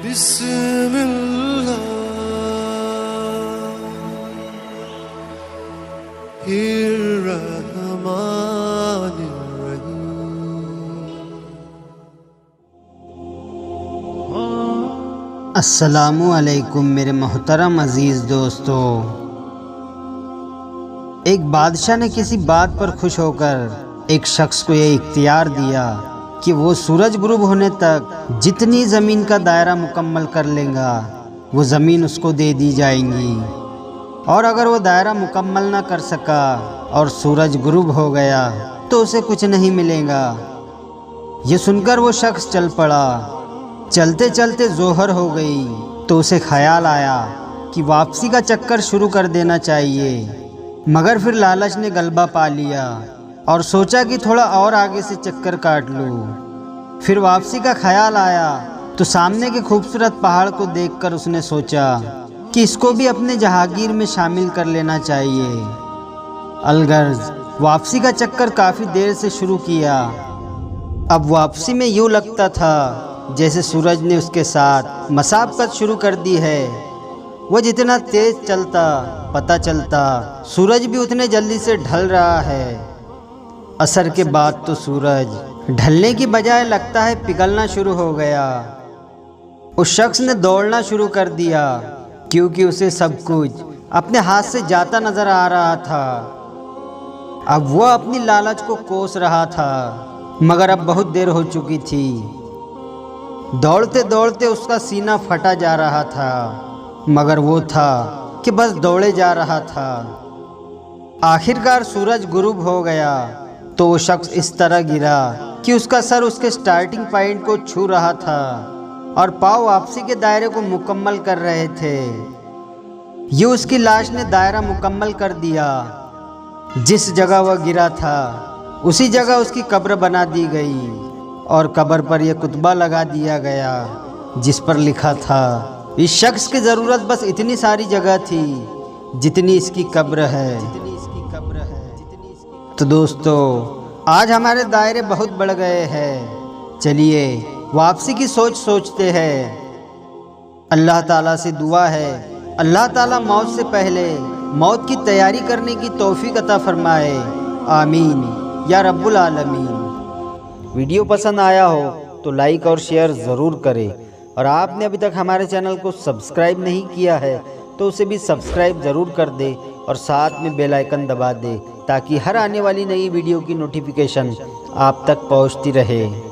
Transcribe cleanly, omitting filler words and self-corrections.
अस्सलामु अलैकुम मेरे मोहतरम अज़ीज़ दोस्तों। एक बादशाह ने किसी बात पर खुश होकर एक शख्स को यह इख्तियार दिया कि वो सूरज गुरूब होने तक जितनी ज़मीन का दायरा मुकम्मल कर लेगा वो ज़मीन उसको दे दी जाएंगी, और अगर वो दायरा मुकम्मल ना कर सका और सूरज गुरूब हो गया तो उसे कुछ नहीं मिलेगा। ये सुनकर वो शख्स चल पड़ा। चलते चलते ज़ोहर हो गई तो उसे ख़याल आया कि वापसी का चक्कर शुरू कर देना चाहिए, मगर फिर लालच ने गलबा पा लिया और सोचा कि थोड़ा और आगे से चक्कर काट लूँ। फिर वापसी का ख़याल आया तो सामने के खूबसूरत पहाड़ को देखकर उसने सोचा कि इसको भी अपने जहांगीर में शामिल कर लेना चाहिए। अलगर्ज वापसी का चक्कर काफ़ी देर से शुरू किया। अब वापसी में यूँ लगता था जैसे सूरज ने उसके साथ मसाबकत शुरू कर दी है। वो जितना तेज़ चलता पता चलता सूरज भी उतने जल्दी से ढल रहा है। असर के बाद तो सूरज ढलने की बजाय लगता है पिघलना शुरू हो गया। उस शख्स ने दौड़ना शुरू कर दिया क्योंकि उसे सब कुछ अपने हाथ से जाता नज़र आ रहा था। अब वह अपनी लालच को कोस रहा था, मगर अब बहुत देर हो चुकी थी। दौड़ते दौड़ते उसका सीना फटा जा रहा था, मगर वो था कि बस दौड़े जा रहा था। आखिरकार सूरज गुरूब हो गया तो वो शख्स इस तरह गिरा कि उसका सर उसके स्टार्टिंग पॉइंट को छू रहा था और पाँव वापसी के दायरे को मुकम्मल कर रहे थे। ये उसकी लाश ने दायरा मुकम्मल कर दिया। जिस जगह वह गिरा था उसी जगह उसकी कब्र बना दी गई और कब्र पर यह कुतबा लगा दिया गया जिस पर लिखा था, इस शख्स की ज़रूरत बस इतनी सारी जगह थी जितनी इसकी कब्र है। तो दोस्तों, आज हमारे दायरे बहुत बढ़ गए हैं। चलिए वापसी की सोचते हैं। अल्लाह ताला से दुआ है, अल्लाह ताला मौत से पहले मौत की तैयारी करने की तौफीक अता फरमाए। आमीन या रब्बुल आलमीन। वीडियो पसंद आया हो तो लाइक और शेयर ज़रूर करें, और आपने अभी तक हमारे चैनल को सब्सक्राइब नहीं किया है तो उसे भी सब्सक्राइब ज़रूर कर दे और साथ में बेल आइकन दबा दे ताकि हर आने वाली नई वीडियो की नोटिफिकेशन आप तक पहुंचती रहे।